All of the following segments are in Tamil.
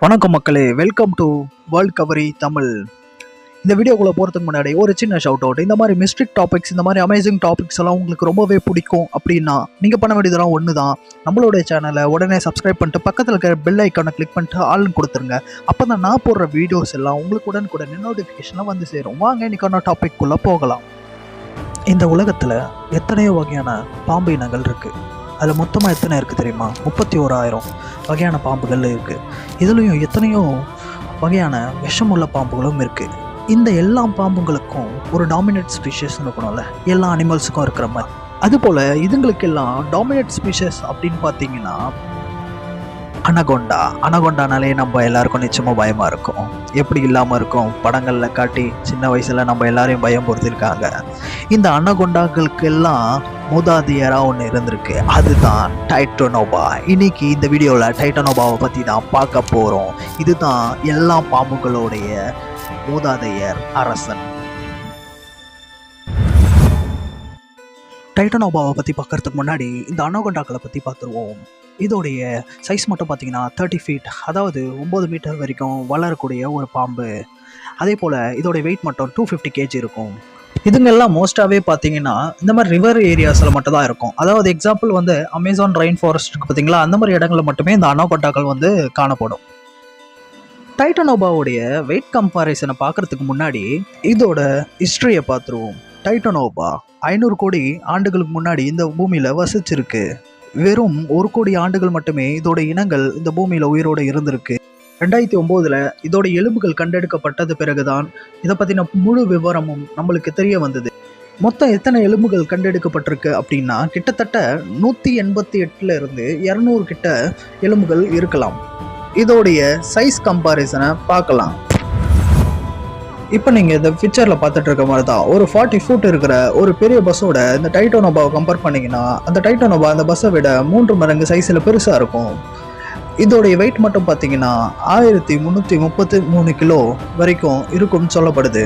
வணக்கம் மக்களே, வெல்கம் டு வேர்ல்ட் கவரி தமிழ். இந்த வீடியோக்குள்ளே போகிறதுக்கு முன்னாடி ஒரு சின்ன ஷவுட் அவுட். இந்த மாதிரி மிஸ்ட்ரிக் டாபிக்ஸ், இந்த மாதிரி அமேசிங் டாபிக்ஸ் எல்லாம் உங்களுக்கு ரொம்பவே பிடிக்கும் அப்படின்னா நீங்கள் பண்ண வேண்டியதெல்லாம் ஒன்று தான். நம்மளுடைய சேனலை உடனே சப்ஸ்கிரைப் பண்ணிட்டு பக்கத்தில் இருக்கிற பெல் ஐக்கானை கிளிக் பண்ணிட்டு ஆள்னு கொடுத்துருங்க. அப்போ தான் நான் போடுற வீடியோஸ் எல்லாம் உங்களுக்கு உடனுக்குடனே நோட்டிஃபிகேஷனாக வந்து சேரும். வாங்க இன்னைக்கான டாபிக்குள்ளே போகலாம். இந்த உலகத்தில் எத்தனையோ வகையான பாம்பு இனங்கள் இருக்குது. அதில் மொத்தமாக எத்தனை இருக்குது தெரியுமா? 31,000 வகையான பாம்புகள் இருக்குது. இதுலேயும் எத்தனையோ வகையான விஷமுள்ள பாம்புகளும் இருக்குது. இந்த எல்லா பாம்புங்களுக்கும் ஒரு டாமினேட் ஸ்பீஷஸ்ன்னு இருக்கணும்ல, எல்லா அனிமல்ஸுக்கும் இருக்கிற மாதிரி. அதுபோல் இதுங்களுக்கெல்லாம் டாமினேட் ஸ்பீஷஸ் அப்படின்னு பார்த்தீங்கன்னா அனகொண்டானாலே நம்ம எல்லாருக்கும் நிச்சயமாக பயமாக இருக்கும். எப்படி இல்லாமல் இருக்கும்? படங்களில் காட்டி சின்ன வயசில் நம்ம எல்லாரையும் பயம் பொறுத்திருக்காங்க. இந்த அனகொண்டாக்களுக்கெல்லாம் மூதாதையராக ஒன்று இருந்திருக்கு, அதுதான் டைட்டனோபா. இன்னைக்கு இந்த வீடியோவில் டைட்டனோபாவை பற்றி தான் பார்க்க போகிறோம். இதுதான் எல்லா பாம்புகளுடைய மூதாதையர் அரசன். டைட்டனோபாவை பற்றி பார்க்கறதுக்கு முன்னாடி இந்த அனகொண்டாக்களை பற்றி பார்த்துருவோம். இதோடைய சைஸ் மட்டும் பார்த்தீங்கன்னா 30 feet, அதாவது 9 மீட்டர் வரைக்கும் வளரக்கூடிய ஒரு பாம்பு. அதே போல் இதோடைய வெயிட் மட்டும் 250 kg இருக்கும். இதுங்கெல்லாம் மோஸ்ட்டாகவே பார்த்தீங்கன்னா இந்த மாதிரி ரிவர் ஏரியாஸில் மட்டும் தான் இருக்கும். அதாவது எக்ஸாம்பிள் வந்து அமேசான் ரெயின் ஃபாரஸ்ட் இருக்குது பார்த்தீங்களா, அந்த மாதிரி இடங்களில் மட்டுமே இந்த அனகொண்டாக்கள் வந்து காணப்படும். டைட்டனோபாவுடைய வெயிட் கம்பேரிசனை பார்க்குறதுக்கு முன்னாடி இதோட ஹிஸ்ட்ரியை பார்த்துருவோம். டைட்டனோபா 500 கோடி ஆண்டுகளுக்கு முன்னாடி இந்த பூமியில் வசிச்சிருக்கு. வெறும் 1 கோடி ஆண்டுகள் மட்டுமே இதோட இனங்கள் இந்த பூமியில் உயிரோடு இருந்திருக்கு. 2009 இதோட எலும்புகள் கண்டெடுக்கப்பட்டது பிறகுதான் இதை பற்றின முழு விவரமும் நம்மளுக்கு தெரிய வந்தது. மொத்தம் எத்தனை எலும்புகள் கண்டெடுக்கப்பட்டிருக்கு அப்படின்னா கிட்டத்தட்ட 188 இருந்து 200 கிட்ட எலும்புகள் இருக்கலாம். இதோடைய சைஸ் கம்பாரிசனை பார்க்கலாம். இப்போ நீங்கள் இந்த பிக்சரில் பார்த்துட்டு இருக்க மாதிரி தான் ஒரு 40 feet இருக்கிற ஒரு பெரிய பஸ்ஸோட இந்த டைட்டனோபாவை கம்பேர் பண்ணிங்கன்னா அந்த டைட்டனோபா அந்த பஸ்ஸை விட 3 மடங்கு சைஸில் பெருசாக இருக்கும். இதோடைய வெயிட் மட்டும் பார்த்தீங்கன்னா 1333 கிலோ வரைக்கும் இருக்கும்னு சொல்லப்படுது.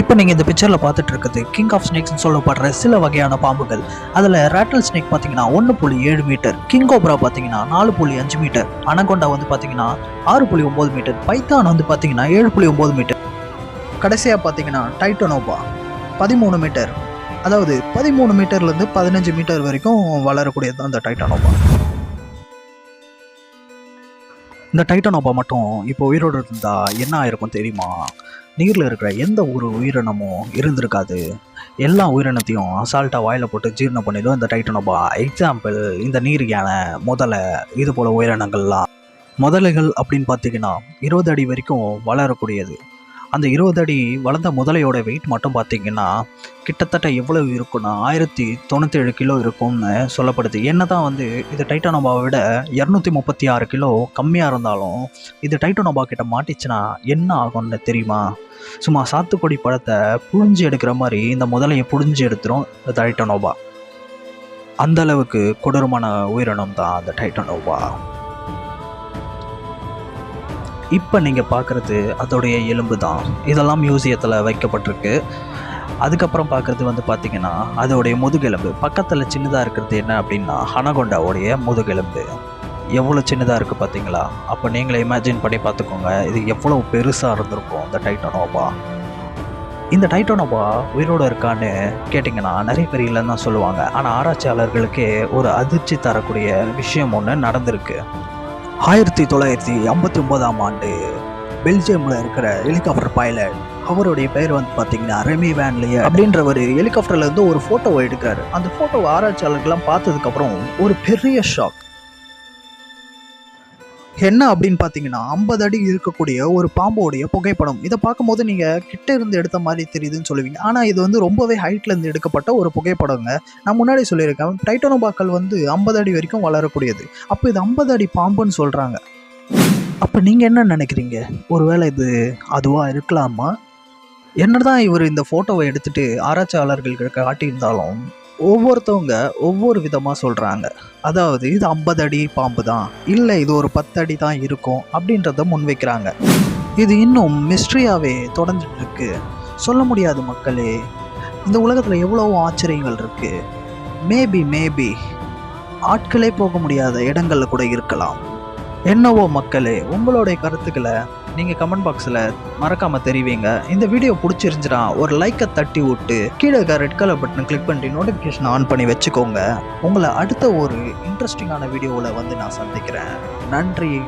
இப்போ நீங்கள் இந்த பிக்சரில் பார்த்துட்டு இருக்குது கிங் ஆஃப் ஸ்னேக்ஸ்னு சொல்லப்படுற சில வகையான பாம்புகள். அதில் ரேட்டல் ஸ்னேக் பார்த்தீங்கன்னா 1.7 மீட்டர், கிங் கோப்ரா பார்த்தீங்கன்னா 4.5 மீட்டர், அனகொண்டா வந்து பார்த்தீங்கன்னா 6.9 மீட்டர், பைத்தான் வந்து பார்த்தீங்கன்னா 7.9 மீட்டர், கடைசியாக பார்த்தீங்கன்னா டைட்டனோபா 13 மீட்டர். அதாவது 13 மீட்டர்லேருந்து 15 மீட்டர் வரைக்கும் வளரக்கூடியது தான் இந்த டைட்டனோபா. இந்த டைட்டனோபா மட்டும் இப்போ உயிரோடு இருந்தால் என்ன ஆயிருக்கும் தெரியுமா? நீரில் இருக்கிற எந்த ஒரு உயிரினமும் இருந்திருக்காது. எல்லா உயிரினத்தையும் அசால்ட்டாக வாயில் போட்டு ஜீரணம் பண்ணிடும் இந்த டைட்டனோபா. எக்ஸாம்பிள் இந்த நீர் யானை, முதலை, இது போல் உயிரினங்கள்லாம். முதலைகள் அப்படின்னு பார்த்தீங்கன்னா 20 அடி வரைக்கும் வளரக்கூடியது. அந்த 20 அடி வளர்ந்த முதலையோட வெயிட் மட்டும் பார்த்தீங்கன்னா கிட்டத்தட்ட எவ்வளவு இருக்குன்னா 1097 கிலோ இருக்கும்னு சொல்லப்படுது. என்ன தான் வந்து இது டைட்டனோபாவை விட 236 கிலோ கம்மியாக இருந்தாலும் இது டைட்டனோபா கிட்ட மாட்டிச்சுன்னா என்ன ஆகும்னு தெரியுமா? சும்மா சாத்துக்குடி பழத்தை புழிஞ்சு எடுக்கிற மாதிரி இந்த முதலையை புழிஞ்சு எடுத்துரும் இந்த டைட்டனோபா. அந்த அளவுக்கு கொடூரமான உயிரினம் தான் அந்த டைட்டனோபா. இப்போ நீங்கள் பார்க்குறது அதோடைய எலும்பு தான். இதெல்லாம் மியூசியத்தில் வைக்கப்பட்டிருக்கு. அதுக்கப்புறம் பார்க்குறது வந்து பார்த்திங்கன்னா அதோடைய முதுகெலும்பு. பக்கத்தில் சின்னதாக இருக்கிறது என்ன அப்படின்னா அனகொண்டாவுடைய முதுகெலும்பு. எவ்வளோ சின்னதாக இருக்குது பார்த்தீங்களா? அப்போ நீங்களே இமேஜின் பண்ணி பார்த்துக்கோங்க இது எவ்வளோ பெருசாக இருந்திருக்கும் இந்த டைட்டனோபா. இந்த டைட்டனோபா உயிரோடு இருக்கான்னு கேட்டிங்கன்னா நிறைய பேர் இல்லைன்னு தான் சொல்லுவாங்க. ஆனால் ஆராய்ச்சியாளர்களுக்கே ஒரு அதிர்ச்சி தரக்கூடிய விஷயம் ஒன்று நடந்திருக்கு. 1959ஆம் ஆண்டு பெல்ஜியமில் இருக்கிற ஹெலிகாப்டர் பைலட், அவருடைய பேர் வந்து பார்த்தீங்கன்னா ரெமி வேன் லியர் அப்படின்றவர் ஹெலிகாப்டர்லேருந்து ஒரு ஃபோட்டோவை எடுக்கிறாரு. அந்த ஃபோட்டோவை ஆராய்ச்சியாளர்கள்லாம் பார்த்ததுக்கப்புறம் ஒரு பெரிய ஷாக். என்ன அப்படின்னு பார்த்தீங்கன்னா 50 அடி இருக்கக்கூடிய ஒரு பாம்போடைய புகைப்படம். இதை பார்க்கும்போது நீங்கள் கிட்ட இருந்து எடுத்த மாதிரி தெரியுதுன்னு சொல்லுவீங்க. ஆனால் இது வந்து ரொம்பவே ஹைட்லேருந்து எடுக்கப்பட்ட ஒரு புகைப்படங்க. நான் முன்னாடி சொல்லியிருக்கேன் டைட்டனோபாக்கள் வந்து 50 அடி வரைக்கும் வளரக்கூடியது. அப்போ இது 50 அடி பாம்புன்னு சொல்கிறாங்க. அப்போ நீங்கள் என்ன நினைக்கிறீங்க? ஒருவேளை இது அதுவாக இருக்கலாமா? என்னதான் இவர் இந்த ஃபோட்டோவை எடுத்துகிட்டு ஆராய்ச்சியாளர்களுக்கு காட்டியிருந்தாலும் ஒவ்வொருத்தவங்க ஒவ்வொரு விதமாக சொல்கிறாங்க. அதாவது இது 50 அடி பாம்பு தான், இல்லை இது ஒரு 10 அடி தான் இருக்கும் அப்படின்றத முன்வைக்கிறாங்க. இது இன்னும் மிஸ்ட்ரியாகவே தொடர்ந்துட்டு இருக்கு. சொல்ல முடியாது மக்களே. இந்த உலகத்தில் எவ்வளவோ ஆச்சரியங்கள் இருக்குது. மேபி ஆட்களே போக முடியாத இடங்கள்ல கூட இருக்கலாம். என்னவோ மக்களே, உங்களுடைய கருத்துக்களை நீங்கள் கமெண்ட் பாக்ஸில் மறக்காமல் தெரிவிங்க. இந்த வீடியோ பிடிச்சிருந்துச்சுன்னா ஒரு லைக்கை தட்டி விட்டு கீழே இருக்க ரெட் கலர் பட்டனை கிளிக் பண்ணி நோட்டிஃபிகேஷன் ஆன் பண்ணி வச்சுக்கோங்க. உங்களை அடுத்த ஒரு இன்ட்ரெஸ்டிங்கான வீடியோவில் வந்து நான் சந்திக்கிறேன். நன்றி.